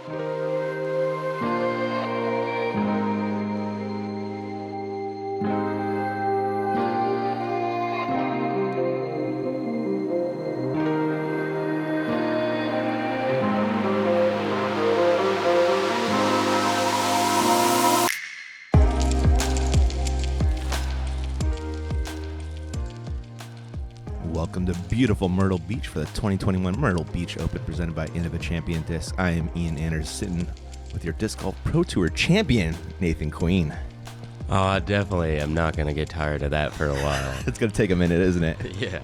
Welcome to beautiful Myrtle Beach for the 2021 Myrtle Beach Open presented by Innova Champion Disc. I am Ian Anders, sitting with your Disc Golf Pro Tour champion, Nathan Queen. Oh, I definitely am not going to get tired of that for a while. It's going to take a minute, isn't it? Yeah.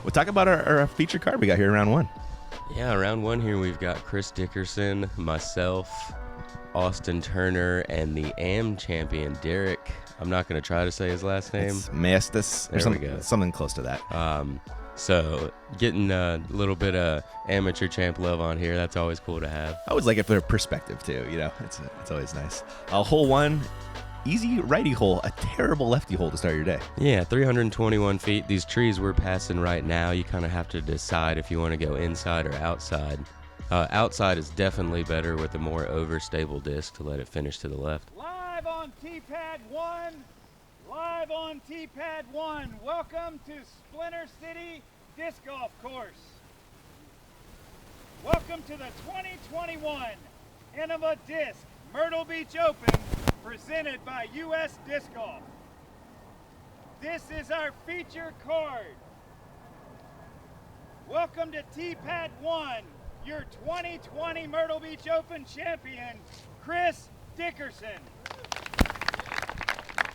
We'll talk about our feature card we got here in round one. Yeah, round one here we've got Chris Dickerson, myself, Austin Turner, and the AM champion, Derek. I'm not going to try to say his last name. It's Maestas, There we go. Something close to that. So getting a little bit of amateur champ love on here, that's always cool to have. I always like it for perspective, too. You know, it's always nice. Hole one, easy righty hole, a terrible lefty hole to start your day. Yeah, 321 feet. These trees we're passing right now, you kind of have to decide if you want to go inside or outside. Outside is definitely better with a more overstable disc to let it finish to the left. Live on T-Pad 1. Live on T-Pad 1. Welcome to Splinter City Disc Golf Course. Welcome to the 2021 Innova Disc Myrtle Beach Open presented by U.S. Disc Golf. This is our feature card. Welcome to T-Pad 1, your 2020 Myrtle Beach Open champion, Chris Dickerson.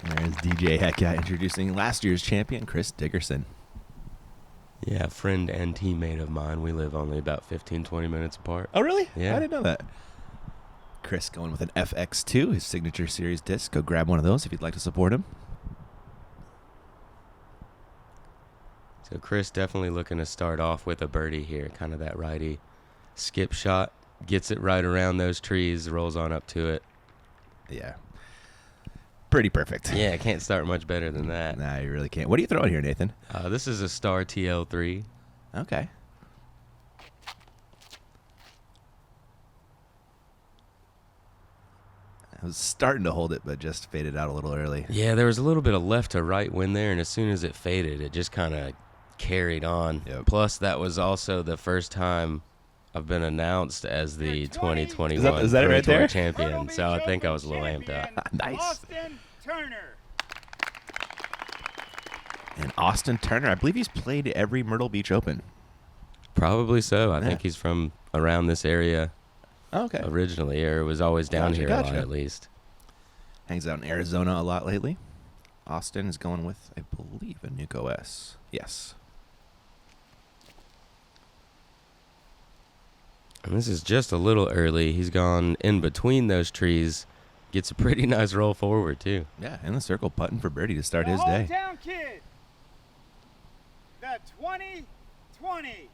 There's DJ Heck introducing last year's champion, Chris Dickerson. Yeah, friend and teammate of mine. We live only about 15-20 minutes apart. Oh, really? Yeah. I didn't know that. Chris going with an FX2, his signature series disc. Go grab one of those if you'd like to support him. So Chris definitely looking to start off with a birdie here, kind of that righty skip shot. Gets it right around those trees, rolls on up to it. Yeah. Pretty perfect. Yeah, can't start much better than that. Nah, you really can't. What are you throwing here, Nathan? This is a Star TL3. Okay. I was starting to hold it, but just faded out a little early. Yeah, there was a little bit of left to right wind there, and as soon as it faded, it just kind of carried on. Yep. Plus, that was also the first time I've been announced as the 2021 Is that it Pro right Tour there? champion, so I think I was a little amped up. Nice. Austin Turner. And Austin Turner, I believe he's played every Myrtle Beach Open. Probably so. I Yeah. think he's from around this area Okay. originally, or was always down Gotcha, here a lot gotcha. at least. Hangs out in Arizona a lot lately. Austin is going with, I believe, a Nuke OS. Yes. And this is just a little early. He's gone in between those trees. Gets a pretty nice roll forward, too. Yeah, in the circle, putting for birdie to start his The day. hometown kid. The 2020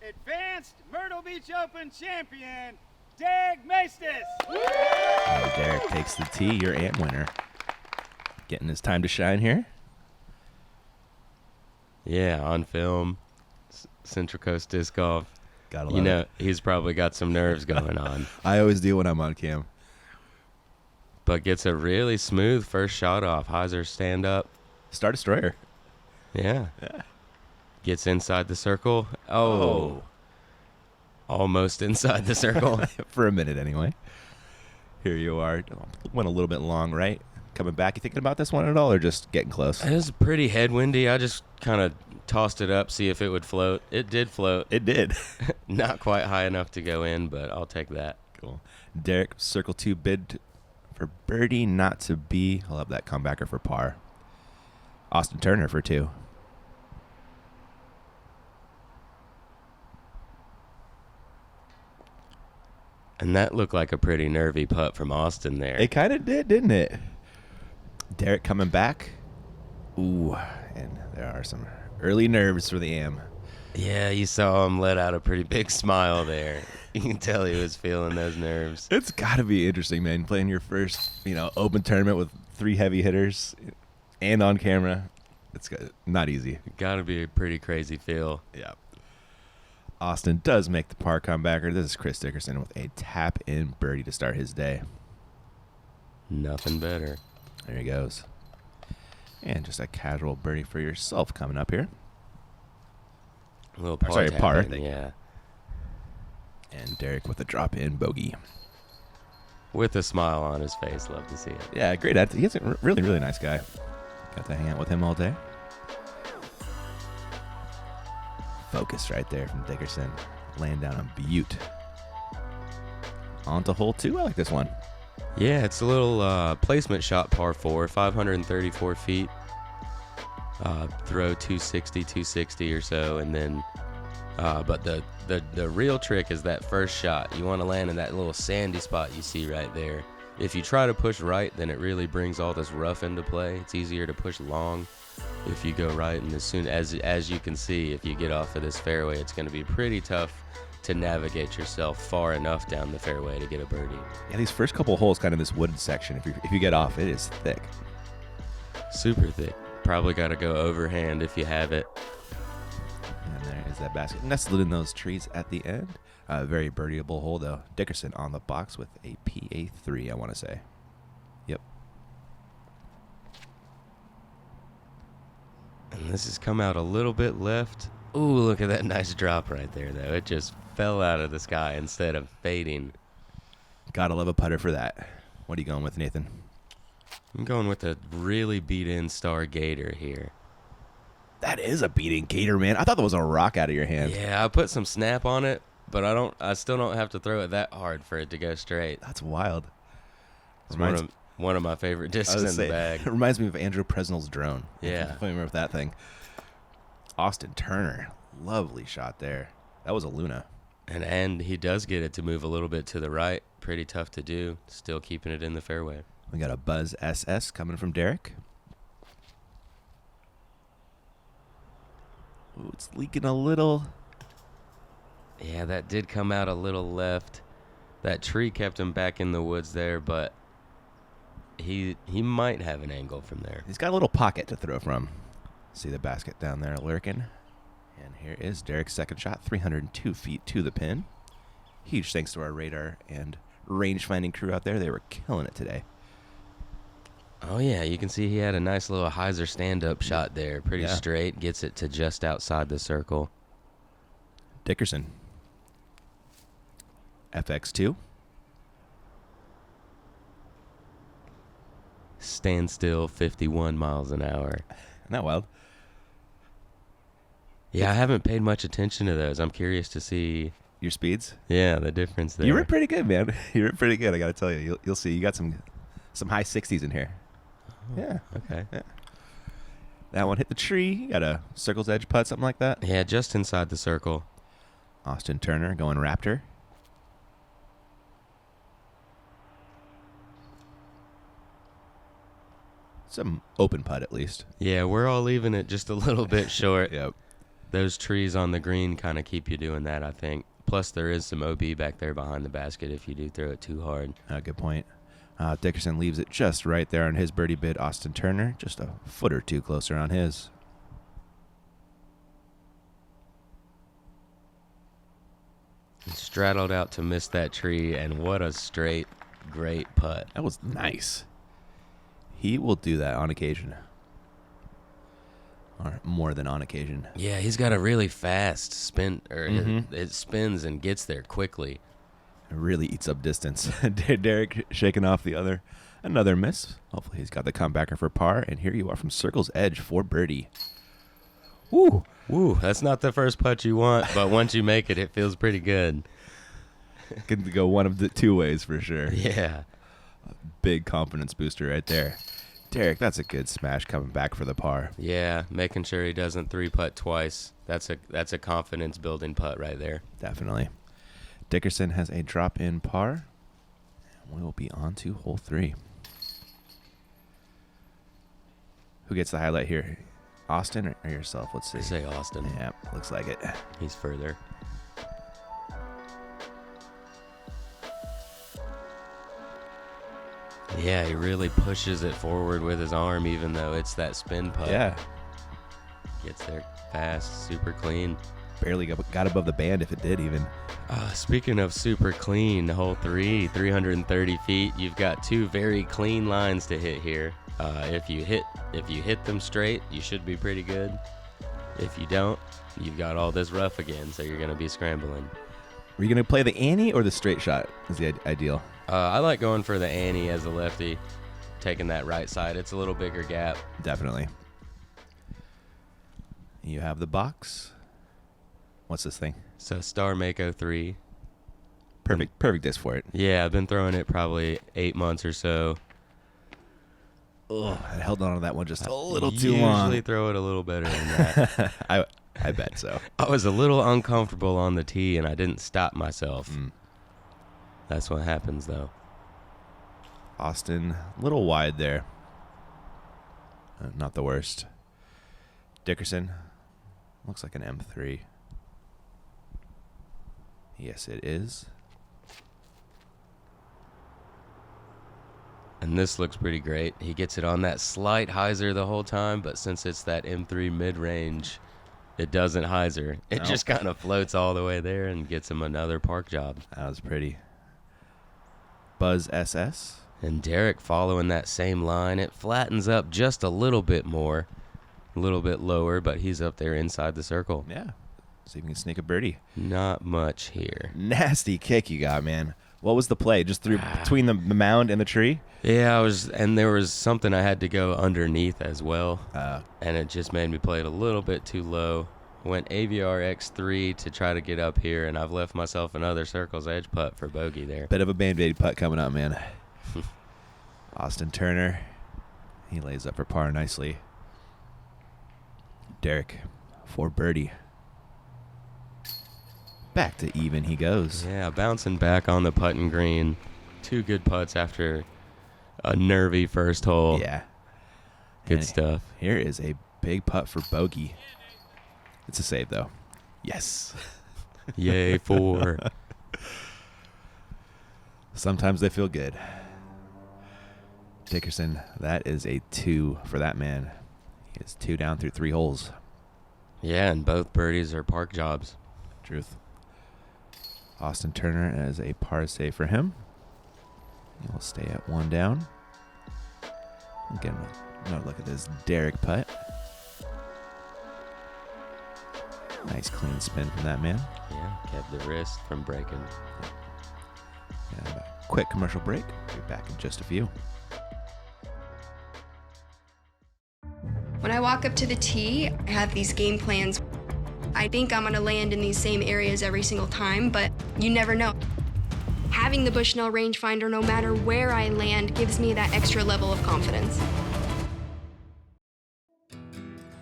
Advanced Myrtle Beach Open champion, Maestas. And Derek takes the tee, your AM winner. Getting his time to shine here. Yeah, on film. Central Coast Disc Golf. Gotta love You know, it. he's probably got some nerves going on. I always do when I'm on cam. But gets a really smooth first shot off. Heiser stand up. Star Destroyer. Yeah. Yeah. Gets inside the circle. Oh. Almost inside the circle. For a minute, anyway. Here you are. Went a little bit long, right? Coming back. You thinking about this one at all, or just getting close? It was pretty headwindy. I just kind of tossed it up, see if it would float. It did float. It did. Not quite high enough to go in, but I'll take that. Cool. Derek, circle 2 bid for birdie, not to be. I'll have that comebacker for par. Austin Turner for 2. And that looked like a pretty nervy putt from Austin there. It kind of did, didn't it? Derek coming back. Ooh, and there are some early nerves for the AM. Yeah, you saw him let out a pretty big smile there. You can tell he was feeling those nerves. It's got to be interesting, man, playing your first, open tournament with 3 heavy hitters and on camera. It's not easy. Got to be a pretty crazy feel. Yeah. Austin does make the par comebacker. This is Chris Dickerson with a tap-in birdie to start his day. Nothing better. There he goes. And just a casual birdie for yourself coming up here. A little par. Par. Yeah. And Derek with a drop-in bogey. With a smile on his face. Love to see it. Yeah, great. He's a really, really nice guy. Got to hang out with him all day. Focus right there from Dickerson. Laying down a beaut. On to hole 2. I like this one. Yeah, it's a little placement shot par 4, 534 feet. Throw 260 or so, and then but the real trick is that first shot. You want to land in that little sandy spot you see right there. If you try to push right, then it really brings all this rough into play. It's easier to push long if you go right, and as soon as you can see, if you get off of this fairway, it's going to be pretty tough to navigate yourself far enough down the fairway to get a birdie. Yeah, these first couple holes, kind of this wooded section, if you get off, it is thick. Super thick. Probably got to go overhand if you have it. And there is that basket nestled in those trees at the end. Very birdieable hole, though. Dickerson on the box with a PA3, I want to say. Yep. And this has come out a little bit left. Ooh, look at that nice drop right there, though. It just fell out of the sky instead of fading. Gotta love a putter for that. What are you going with, Nathan? I'm going with a really beat-in Star Gator here. That is a beating gator, man. I thought that was a rock out of your hand. Yeah, I put some snap on it, but I still don't have to throw it that hard for it to go straight. That's wild. It's one of my favorite discs in the bag. It reminds me of Andrew Presnell's drone. Yeah. I'm familiar with that thing. Austin Turner. Lovely shot there. That was a Luna. And he does get it to move a little bit to the right. Pretty tough to do. Still keeping it in the fairway. We got a Buzz SS coming from Derek. Ooh, it's leaking a little. Yeah, that did come out a little left. That tree kept him back in the woods there, but he might have an angle from there. He's got a little pocket to throw from. See the basket down there lurking. And here is Derek's second shot, 302 feet to the pin. Huge thanks to our radar and range-finding crew out there. They were killing it today. Oh, yeah, you can see he had a nice little hyzer stand-up shot there. Pretty straight. Gets it to just outside the circle. Dickerson. FX2. Standstill, 51 miles an hour. Isn't that wild? Yeah, I haven't paid much attention to those. I'm curious to see Your speeds? Yeah, the difference there. You were pretty good, man. You were pretty good, I got to tell you. You'll see. You got some high 60s in here. Yeah. Okay. Yeah. That one hit the tree. You got a circle's edge putt, something like that. Yeah, just inside the circle. Austin Turner going Raptor. Some open putt, at least. Yeah, we're all leaving it just a little bit short. Yep. Those trees on the green kind of keep you doing that, I think. Plus, there is some OB back there behind the basket if you do throw it too hard. Good point. Dickerson leaves it just right there on his birdie bid. Austin Turner just a foot or two closer on his. He straddled out to miss that tree, and what a straight, great putt. That was nice. He will do that on occasion. Or more than on occasion. Yeah, he's got a really fast spin, or it spins and gets there quickly. It really eats up distance. Derek shaking off another miss. Hopefully he's got the comebacker for par. And here you are from Circle's Edge for birdie. Woo! Woo! That's not the first putt you want, but once you make it, it feels pretty good. Can go one of the two ways for sure. Yeah. A big confidence booster right there. Derek, that's a good smash coming back for the par. Yeah, making sure he doesn't three-putt twice. That's a confidence-building putt right there. Definitely. Dickerson has a drop-in par. And we will be on to hole 3. Who gets the highlight here? Austin or yourself? Let's see. I say Austin. Yeah, looks like it. He's further. Yeah, he really pushes it forward with his arm, even though it's that spin putt. Yeah. Gets there fast, super clean. barely got above the band, if it did even. Speaking of super clean, hole 3, 330 feet. You've got 2 very clean lines to hit here. If you hit them straight, you should be pretty good. If you don't, you've got all this rough again, so you're going to be scrambling. Were you going to play the Annie or the straight shot is the ideal? I like going for the Annie as a lefty, taking that right side. It's a little bigger gap. Definitely. You have the box. What's this thing? So Star Mako 3. Perfect disc for it. Yeah, I've been throwing it probably 8 months or so. Oh, I held on to that one just a little too long. Usually throw it a little better than that. I bet so. I was a little uncomfortable on the tee, and I didn't stop myself. That's what happens, though. Austin, a little wide there. Not the worst. Dickerson, looks like an M3. Yes, it is. And this looks pretty great. He gets it on that slight hyzer the whole time, but since it's that M3 mid-range, it doesn't hyzer. It just kind of floats all the way there and gets him another park job. That was pretty. Buzz SS. And Derek following that same line. It flattens up just a little bit more, a little bit lower, but he's up there inside the circle. Yeah. See if we can sneak a birdie. Not much here. Nasty kick you got, man. What was the play? Just through between the mound and the tree? Yeah, and there was something I had to go underneath as well, and it just made me play it a little bit too low. Went AVR X3 to try to get up here, and I've left myself another circle's edge putt for bogey there. Bit of a Band-Aid putt coming up, man. Austin Turner, he lays up for par nicely. Derek for birdie. Back to even he goes. Yeah, bouncing back on the putting green. 2 good putts after a nervy first hole. Yeah. Good And stuff. Here is a big putt for bogey. It's a save, though. Yes. Yay, 4. Sometimes they feel good. Dickerson, that is a 2 for that man. He is 2 down through 3 holes. Yeah, and both birdies are park jobs. Truth. Austin Turner as a par save for him. He'll stay at 1 down. Again, another look at this Derek putt. Nice clean spin from that man. Yeah, kept the wrist from breaking. And a quick commercial break. We'll be back in just a few. When I walk up to the tee, I have these game plans. I think I'm gonna land in these same areas every single time, but you never know. Having the Bushnell rangefinder, no matter where I land, gives me that extra level of confidence.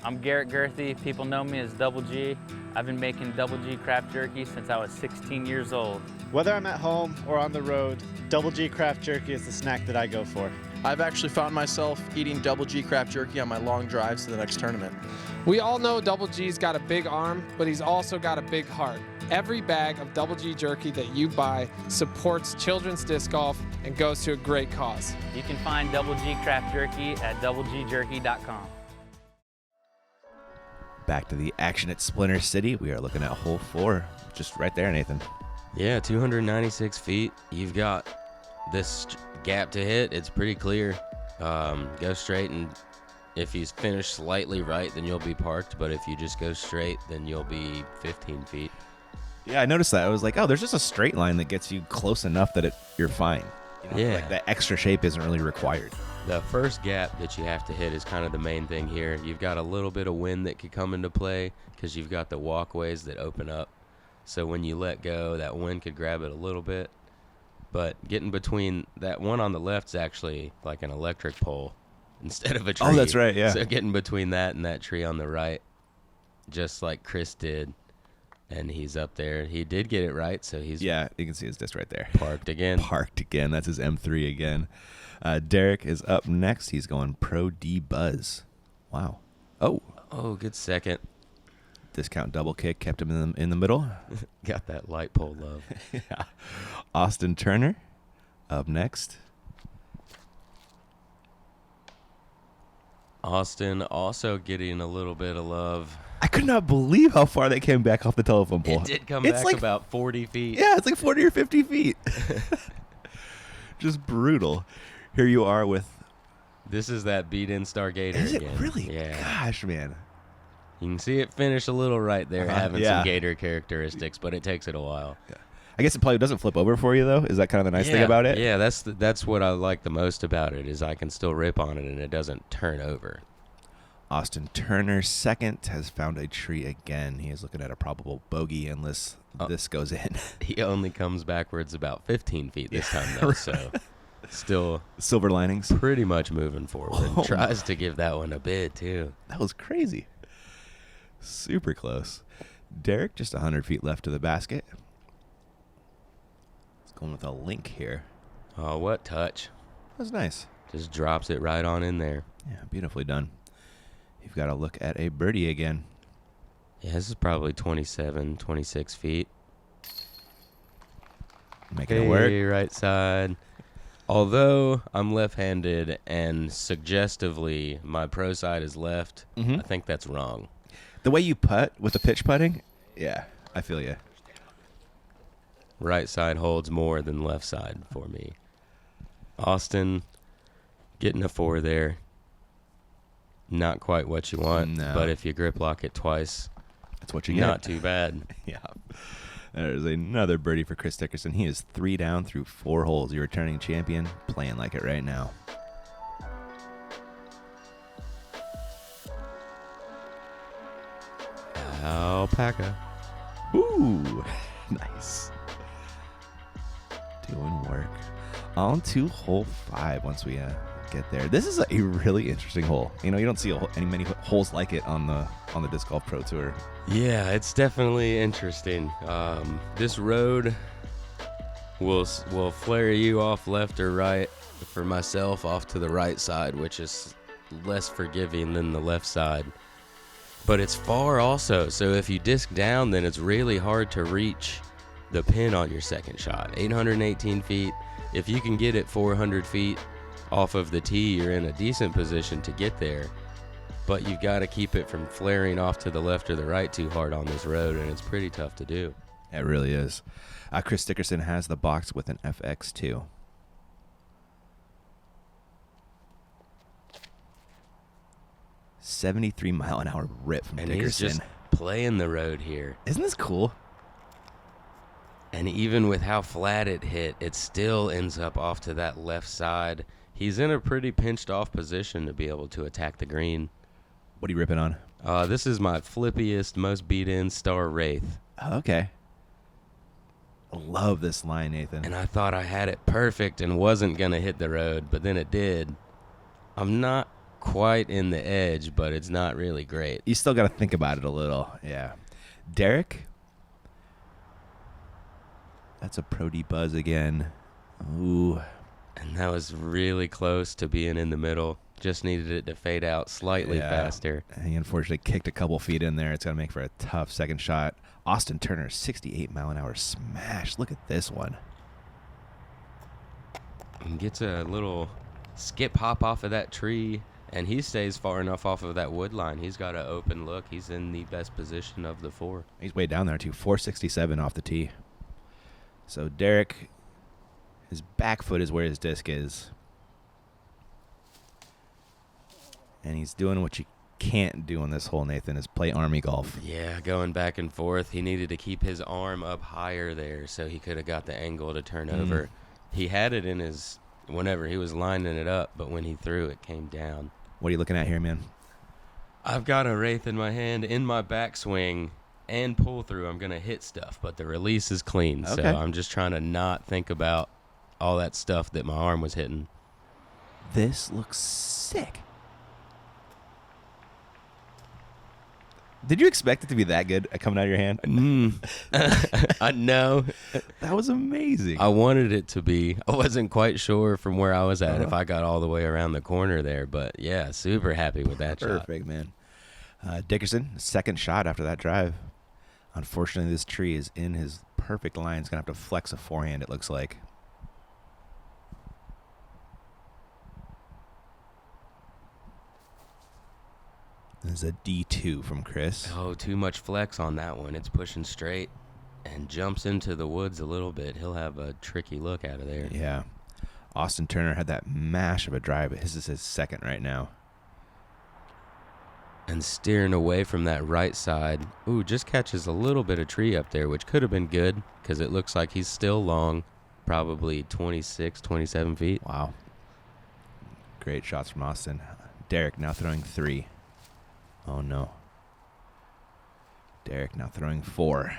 I'm Garrett Girthy. People know me as Double G. I've been making Double G craft jerky since I was 16 years old. Whether I'm at home or on the road, Double G craft jerky is the snack that I go for. I've actually found myself eating Double G craft jerky on my long drives to the next tournament. We all know Double G's got a big arm, but he's also got a big heart. Every bag of Double G jerky that you buy supports children's disc golf and goes to a great cause. You can find Double G craft jerky at doublegjerky.com. Back to the action at Splinter City. We are looking at hole 4. Just right there, Nathan. Yeah, 296 feet. You've got this gap to hit. It's pretty clear. Go straight, and if you finish slightly right, then you'll be parked. But if you just go straight, then you'll be 15 feet. Yeah, I noticed that. I was like, oh, there's just a straight line that gets you close enough that you're fine. You know, Yeah. Like that extra shape isn't really required. The first gap that you have to hit is kind of the main thing here. You've got a little bit of wind that could come into play because you've got the walkways that open up. So when you let go, that wind could grab it a little bit. But getting between that one on the left is actually like an electric pole instead of a tree. Oh, that's right, yeah. So getting between that and that tree on the right, just like Chris did, and he's up there. He did get it right, so he's Yeah, you can see his disc right there. parked again. Parked again. That's his M3 again. Derek is up next. He's going Pro D Buzz. Wow. Oh, Oh, good second. discount double kick kept him in the middle. Got that light pole love. Yeah. Austin Turner up next. Austin also getting a little bit of love. I could not believe how far they came back off the telephone pole. It did come It's back like, about 40 feet. yeah, it's like 40 or 50 feet. Just brutal. Here you are with... This is that beat-in Star Gator Is it again. really? Yeah. Gosh, man. You can see it finish a little right there, having yeah. some Gator characteristics, but it takes it a while. Yeah. I guess it probably doesn't flip over for you, though. Is that kind of the nice thing about it? Yeah, that's what I like the most about it, is I can still rip on it and it doesn't turn over. Austin Turner, second, has found a tree again. He is looking at a probable bogey unless this goes in. He only comes backwards about 15 feet this time, though, so still Silver linings. pretty much moving forward. Oh, Tries to give that one a bid, too. That was crazy. Super close. Derek, just 100 feet left to the basket. It's going with a link here. Oh, what touch. That was nice. Just drops it right on in there. Yeah, beautifully done. You've got to look at a birdie again. Yeah, this is probably 27, 26 feet. Making it work. Right side. Although I'm left-handed and suggestively my pro side is left, I think that's wrong. The way you putt with the pitch putting, yeah, I feel you. Right side holds more than left side for me. Austin getting a 4 there. Not quite what you want, No. but if you grip lock it twice, That's what you get. not too bad. Yeah. There's another birdie for Chris Dickerson. He is 3 down through 4 holes. Your returning champion, playing like it right now. Alpaca. Ooh, nice. Doing work. On to hole 5 once we get there. This is a really interesting hole. You know, you don't see many holes like it on the Disc Golf Pro Tour. Yeah, it's definitely interesting. This road will flare you off left or right. For myself, off to the right side, which is less forgiving than the left side. But it's far also, so if you disc down, then it's really hard to reach the pin on your second shot. 818 feet. If you can get it 400 feet off of the tee, you're in a decent position to get there. But you've got to keep it from flaring off to the left or the right too hard on this road, and it's pretty tough to do. It really is. Chris Dickerson has the box with an FX2. $73-mile-an-hour rip from And Dickerson. he's just playing the road here. Isn't this cool? And even with how flat it hit, it still ends up off to that left side. He's in a pretty pinched off position to be able to attack the green. What are you ripping on? This is my flippiest, most beat-in Star Wraith. Oh, okay. I love this line, Nathan. And I thought I had it perfect and wasn't going to hit the road, but then it did. I'm not quite in the edge, but it's not really great. You still got to think about it a little. Yeah. Derek? That's a Pro D buzz again. Ooh. And that was really close to being in the middle. Just needed it to fade out slightly faster. He unfortunately kicked a couple feet in there. It's going to make for a tough second shot. Austin Turner, 68-mile-an-hour smash. Look at this one. And gets a little skip hop off of that tree, and he stays far enough off of that wood line. He's got an open look. He's in the best position of the 4. He's way down there, too. 467 off the tee. So Derek, his back foot is where his disc is. And he's doing what you can't do on this hole, Nathan, is play Army golf. Yeah, going back and forth. He needed to keep his arm up higher there so he could have got the angle to turn over. He had it in his, whenever he was lining it up, but when he threw, it came down. What are you looking at here, man? I've got a Wraith in my hand, in my backswing, and pull through. I'm going to hit stuff, but the release is clean. Okay. So I'm just trying to not think about all that stuff that my arm was hitting. This looks sick. Did you expect it to be that good coming out of your hand? I know. That was amazing. I wanted it to be. I wasn't quite sure from where I was at if I got all the way around the corner there, but yeah, super happy with that shot. Perfect, man. Dickerson, second shot after that drive. Unfortunately, this tree is in his perfect line. He's going to have to flex a forehand, it looks like. This is a D2 from Chris. Oh, too much flex on that one. It's pushing straight and jumps into the woods a little bit. He'll have a tricky look out of there. Yeah. Austin Turner had that mash of a drive, but his is his second right now. And steering away from that right side. Ooh, just catches a little bit of tree up there, which could have been good because it looks like he's still long, probably 26, 27 feet. Wow. Great shots from Austin. Derek now throwing 3. Oh, no. Derek now throwing 4.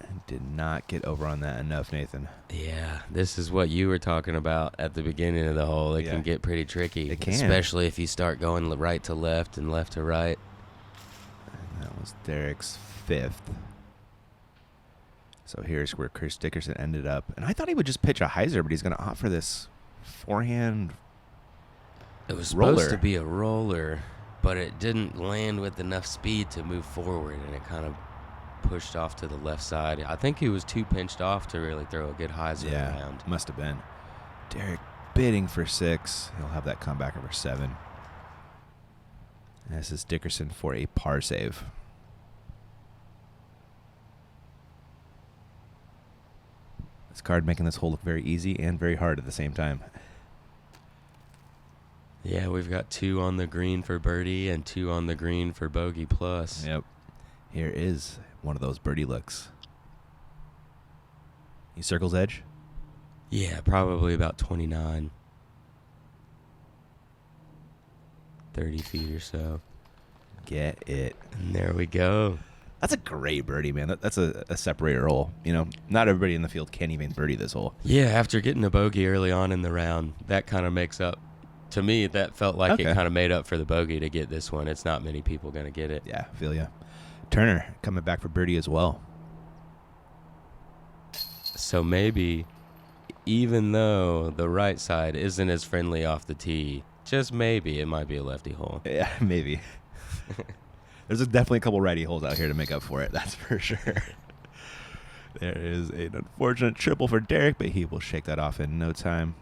And did not get over on that enough, Nathan. Yeah, this is what you were talking about at the beginning of the hole. It Yeah. can get pretty tricky. It can. Especially if you start going right to left and left to right. And that was Derek's 5th. So here's where Chris Dickerson ended up. And I thought he would just pitch a hyzer, but he's going to opt for this forehand It was roller. supposed to be a roller, but it didn't land with enough speed to move forward, and it kind of pushed off to the left side. I think he was too pinched off to really throw a good hyzer around. Must have been. Derek bidding for 6. He'll have that comeback over 7. And this is Dickerson for a par save. This card making this hole look very easy and very hard at the same time. Yeah, we've got 2 on the green for birdie and 2 on the green for bogey plus. Yep. Here is one of those birdie looks. He circles edge. Yeah, probably about 29. 30 feet or so. Get it. And there we go. That's a great birdie, man. That's a separator hole. You know, not everybody in the field can even birdie this hole. Yeah, after getting a bogey early on in the round, that kind of makes up. To me, that felt like it kind of made up for the bogey to get this one. It's not many people going to get it. Yeah, feel ya. Turner coming back for birdie as well. So maybe, even though the right side isn't as friendly off the tee, just maybe it might be a lefty hole. Yeah, maybe. There's definitely a couple righty holes out here to make up for it. That's for sure. There is an unfortunate triple for Derek, but he will shake that off in no time.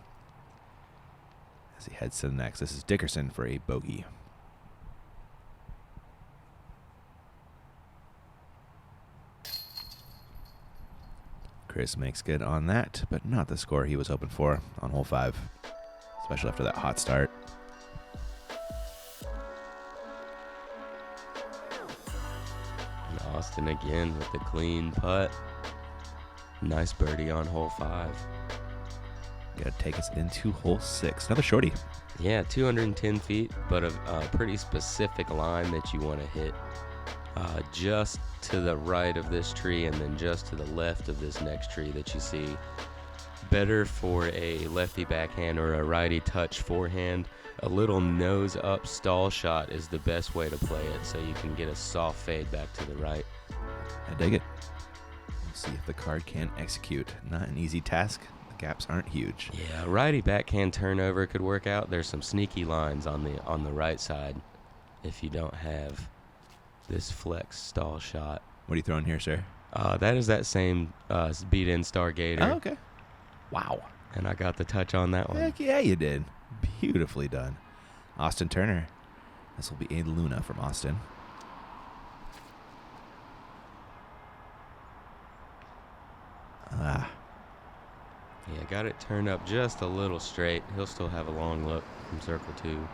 As he heads to the next, this is Dickerson for a bogey. Chris makes good on that, but not the score he was hoping for on hole 5, especially after that hot start. And Austin again with the clean putt. Nice birdie on hole 5. Gonna take us into hole 6. Another shorty. Yeah, 210 feet, but a pretty specific line that you want to hit. Just to the right of this tree and then just to the left of this next tree that you see. Better for a lefty backhand or a righty touch forehand. A little nose up stall shot is the best way to play it, so you can get a soft fade back to the right. I dig it. We'll see if the card can execute. Not an easy task. The gaps aren't huge. Yeah, righty backhand turnover could work out. There's some sneaky lines on the right side if you don't have this flex stall shot. What are you throwing here, sir? That is that same beat-in Stargator. Oh, okay. Wow. And I got the touch on that one. Heck yeah, you did. Beautifully done. Austin Turner. This will be a Luna from Austin. Ah. Yeah, got it turned up just a little straight. He'll still have a long look from circle 2.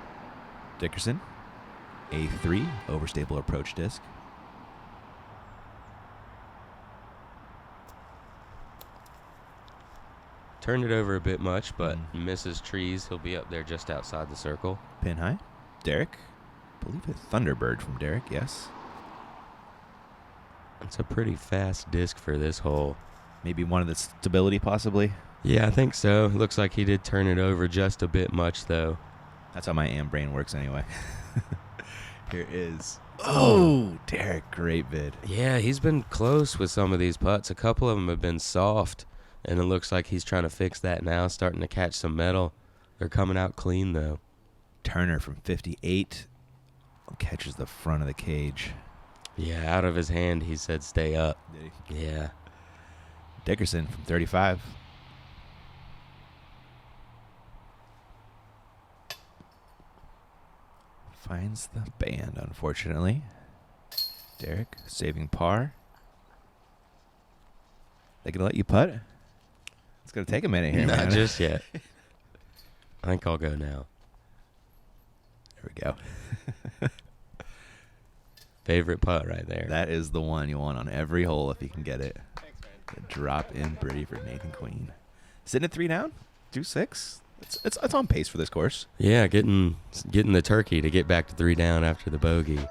Dickerson. A3, overstable approach disc. Turned it over a bit much, but misses trees. He'll be up there just outside the circle. Pin high. Derek. I believe a Thunderbird from Derek, yes. It's a pretty fast disc for this hole. Maybe one of the stability, possibly. Yeah, I think so. Looks like he did turn it over just a bit much, though. That's how my AM brain works anyway. Here is... Oh, Derek, great bid. Yeah, he's been close with some of these putts. A couple of them have been soft, and it looks like he's trying to fix that now, starting to catch some metal. They're coming out clean, though. Turner from 58 catches the front of the cage. Yeah, out of his hand, he said stay up. Did he? Yeah. Dickerson from 35. Finds the band, unfortunately. Derek saving par. They gonna let you putt? It's gonna take a minute here, Not man. just yet. I think I'll go now. There we go. Favorite putt right there. That is the one you want on every hole if you can get it. The drop in birdie for Nathan Queen. Sitting at 3 down, 2-6. It's on pace for this course. Yeah, getting the turkey to get back to 3 down after the bogey.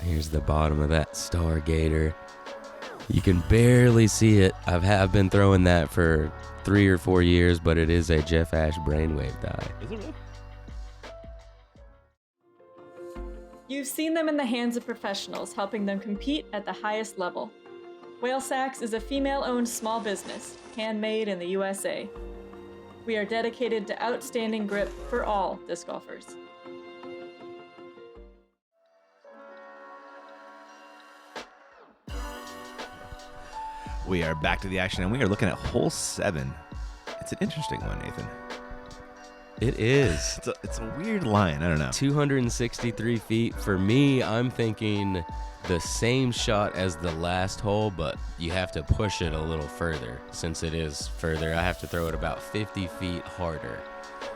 Here's the bottom of that Star Gator. You can barely see it. I've been throwing that for 3 or 4 years, but it is a Jeff Ash brainwave die. Is it really? You've seen them in the hands of professionals, helping them compete at the highest level. Whale Sacks is a female-owned small business, handmade in the USA. We are dedicated to outstanding grip for all disc golfers. We are back to the action, and we are looking at hole 7. It's an interesting one, Nathan. It is. It's a weird line. I don't know. 263 feet. For me, I'm thinking the same shot as the last hole, but you have to push it a little further. Since it is further, I have to throw it about 50 feet harder.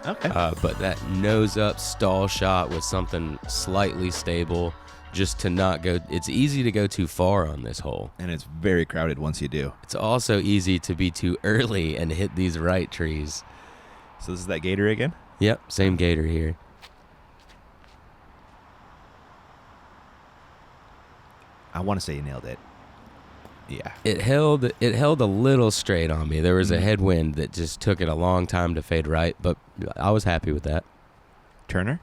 Okay. But that nose up stall shot was something slightly stable, just to not go. It's easy to go too far on this hole. And it's very crowded once you do. It's also easy to be too early and hit these right trees. So this is that gator again? Yep, same gator here. I want to say you nailed it. Yeah. It held a little straight on me. There was a headwind that just took it a long time to fade right, but I was happy with that. Turner?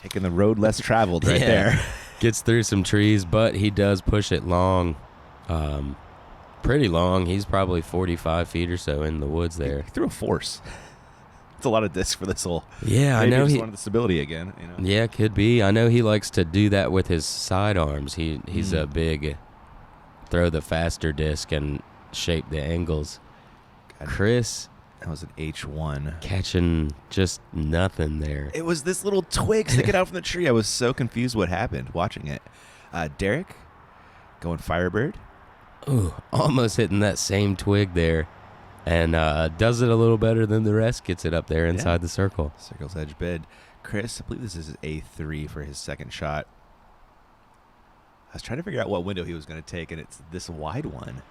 Taking the road less traveled right Yeah. there. Gets through some trees, but he does push it long. Pretty long. He's probably 45 feet or so in the woods there. He threw a force. It's a lot of disc for this hole. Yeah, Maybe I know he just he wanted the stability again. You know? Yeah, could be. I know he likes to do that with his sidearms. He's a big throw the faster disc and shape the angles. God, Chris, that was an H1. catching just nothing there. It was this little twig sticking out from the tree. I was so confused what happened watching it. Derek going Firebird. Ooh, almost hitting that same twig there. And does it a little better than the rest. Gets it up there inside the circle. Circle's edge bid. Chris, I believe this is A3 for his second shot. I was trying to figure out what window he was going to take, and it's this wide one.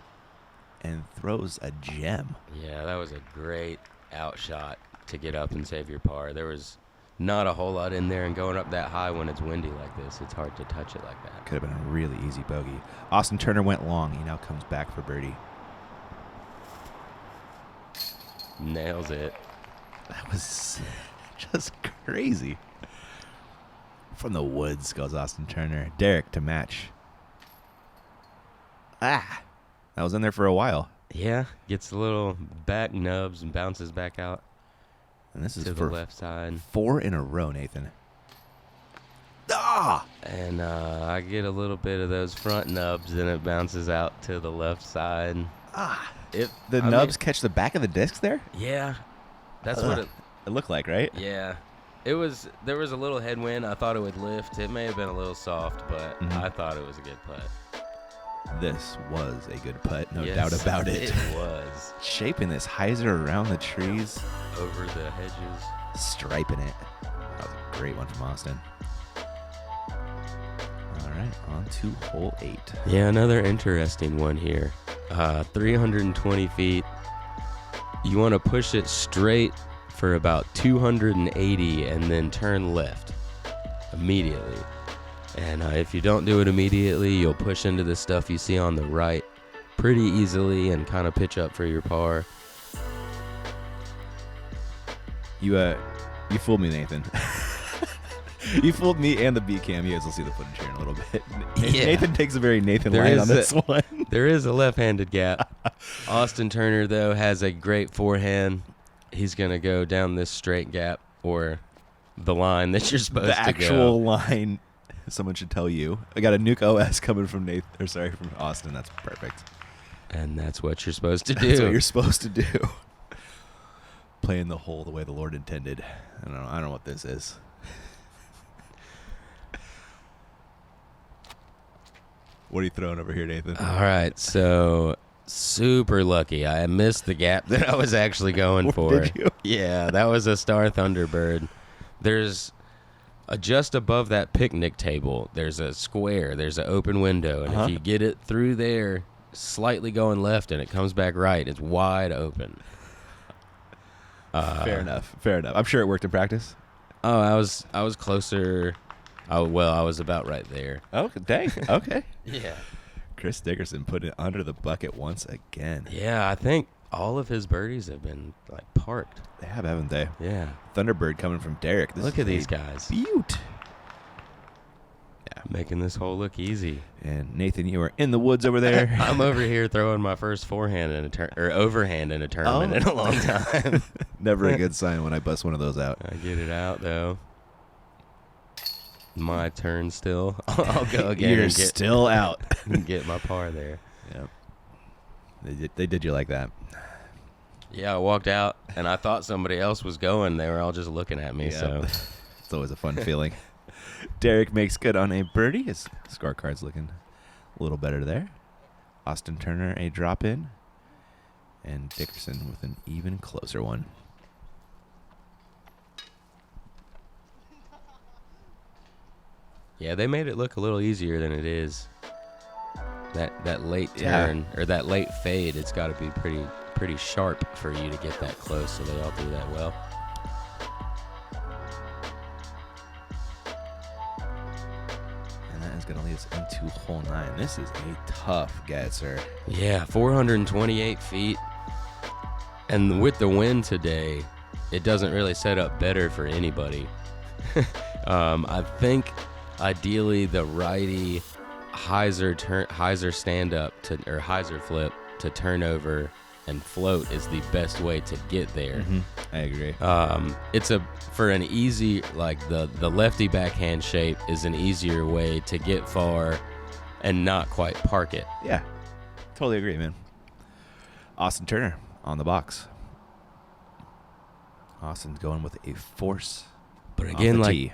And throws a gem. Yeah, that was a great outshot to get up and save your par. There was not a whole lot in there, and going up that high when it's windy like this, it's hard to touch it like that. Could have been a really easy bogey. Austin Turner went long. He now comes back for birdie. Nails it. That was just crazy. From the woods goes Austin Turner. Derek to match. That was in there for a while. Yeah, gets a little back nubs and bounces back out And this is to the for left side. 4 in a row, Nathan. And I get a little bit of those front nubs, and it bounces out to the left side. The I nubs mean- catch the back of the disc there? Yeah, that's what it. It looked like, right? Yeah, it was. There was a little headwind. I thought it would lift. It may have been a little soft, but I thought it was a good putt. This was a good putt, no Yes, doubt about it. It was Shaping this hyzer around the trees, over the hedges. striping it. That was a great one from Austin. All right, on to hole 8. Yeah, another interesting one here. 320 feet. You want to push it straight for about 280 and then turn left immediately. And if you don't do it immediately, you'll push into the stuff you see on the right pretty easily and kind of pitch up for your par. You fooled me, Nathan. You fooled me and the B cam. You guys will see the footage here in a little bit. Yeah. Nathan takes a very Nathan There line is on this one. There is a left-handed gap. Austin Turner, though, has a great forehand. He's going to go down this straight gap, or the line that you're supposed The to go. actual line. Someone should tell you. I got a nuke OS coming from from Austin. That's perfect. And that's what you're supposed to do. That's what you're supposed to do. playing the hole the way the Lord intended. I don't know what this is. What are you throwing over here, Nathan? All right, so super lucky. I missed the gap that I was actually going for. Did you? Yeah, that was a Star Thunderbird. There's just above that picnic table, there's a square, there's an open window, and if you get it through there, slightly going left, and it comes back right, it's wide open. Fair enough. I'm sure it worked in practice. Oh, I was closer. Oh, well, I was about right there. Oh, dang. Okay. Yeah. Chris Dickerson put it under the bucket once again. Yeah, I think all of his birdies have been, like, parked. They have, haven't they? Yeah. Thunderbird coming from Derek. Look at these guys. Beaut. Yeah. Making this hole look easy. And Nathan, you are in the woods over there. I'm over here throwing my first forehand in a overhand in a tournament in a long time. Never a good sign when I bust one of those out. I get it out, though. My turn still. I'll go again. You're and still out. Get my par there. Yeah. They did you like that. Yeah, I walked out, and I thought somebody else was going. They were all just looking at me, so. It's always a fun feeling. Derek makes good on a birdie. His scorecard's looking a little better there. Austin Turner, a drop in. And Dickerson with an even closer one. Yeah, they made it look a little easier than it is. That late turn, or that late fade, it's got to be pretty sharp for you to get that close, so they all do that well. And that is going to lead us into hole 9. This is a tough get, sir. Yeah, 428 feet. And with the wind today, it doesn't really set up better for anybody. I think ideally the righty hyzer stand up or hyzer flip to turn over and float is the best way to get there. I agree. It's for an easy, like the lefty backhand shape is an easier way to get far and not quite park it. Yeah, totally agree, man. Austin Turner on the box. Austin's going with a force. But again, like, tee.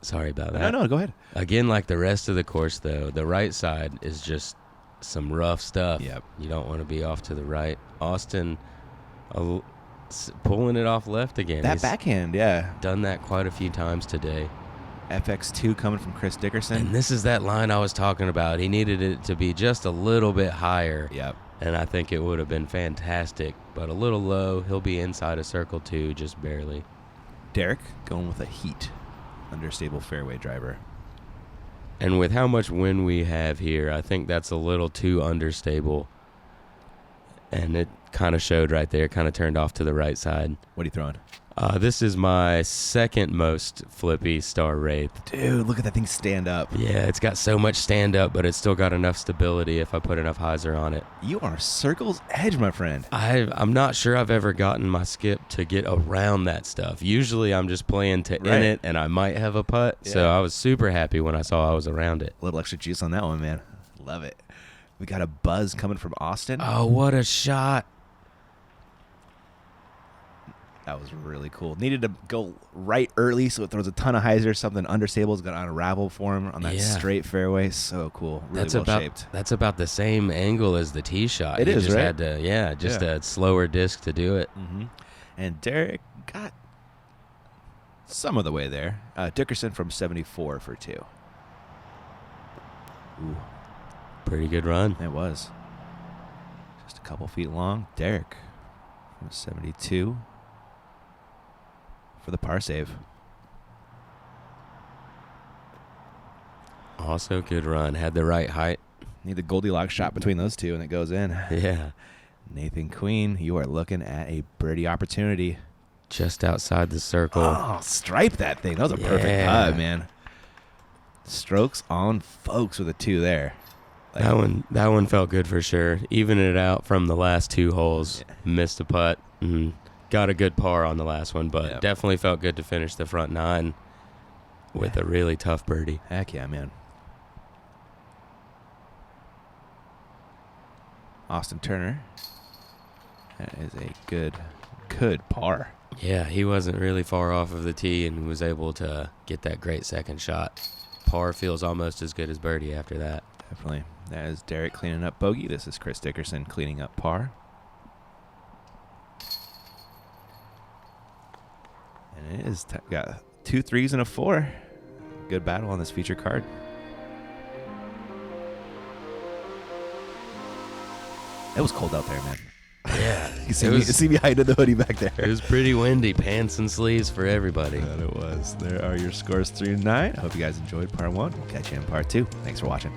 Sorry about that. No, go ahead. Again, like the rest of the course, though, the right side is just some rough stuff. Yep. You don't want to be off to the right. Austin pulling it off left again. That He's backhand, yeah. done that quite a few times today. FX2 coming from Chris Dickerson. And this is that line I was talking about. He needed it to be just a little bit higher. Yep. And I think it would have been fantastic. But a little low. He'll be inside of circle 2, just barely. Derek going with a heat. Understable fairway driver. And with how much wind we have here, I think that's a little too understable. And it kind of showed right there, kind of turned off to the right side. What are you throwing? This is my second most flippy Star Wraith. Dude, look at that thing stand up. Yeah, it's got so much stand up, but it's still got enough stability if I put enough hyzer on it. You are circle's edge, my friend. I'm not sure I've ever gotten my skip to get around that stuff. Usually I'm just playing to in it, and I might have a putt. Yeah. So I was super happy when I saw I was around it. A little extra juice on that one, man. Love it. We got a buzz coming from Austin. Oh, what a shot. That was really cool. Needed to go right early, so it throws a ton of hyzer. Something understable is going to unravel for him on that straight fairway. So cool. Really shaped. That's about the same angle as the tee shot. It is, just right? Had to, a slower disc to do it. Mm-hmm. And Derek got some of the way there. Dickerson from 74 for 2. Ooh. Pretty good run. It was. Just a couple feet long. Derek from 72. For the par save. Also good run. Had the right height. Need the Goldilocks shot between those two, and it goes in. Yeah. Nathan Queen, you are looking at a birdie opportunity. Just outside the circle. Oh, stripe that thing. That was a perfect putt, man. Strokes on folks with a 2 there. Like, that one felt good for sure. Even it out from the last 2 holes. Yeah. Missed a putt. Mm-hmm. Got a good par on the last one, but definitely felt good to finish the front 9 with a really tough birdie. Heck yeah, man. Austin Turner. That is a good par. Yeah, he wasn't really far off of the tee and was able to get that great second shot. Par feels almost as good as birdie after that. Definitely. That is Derek cleaning up bogey. This is Chris Dickerson cleaning up par. And it is got 2 3s and a 4. Good battle on this feature card. It was cold out there, man. Yeah. You see me hiding the hoodie back there. It was pretty windy. Pants and sleeves for everybody. That it was. There are your scores 3 and 9. I hope you guys enjoyed part 1. We'll catch you in part 2. Thanks for watching.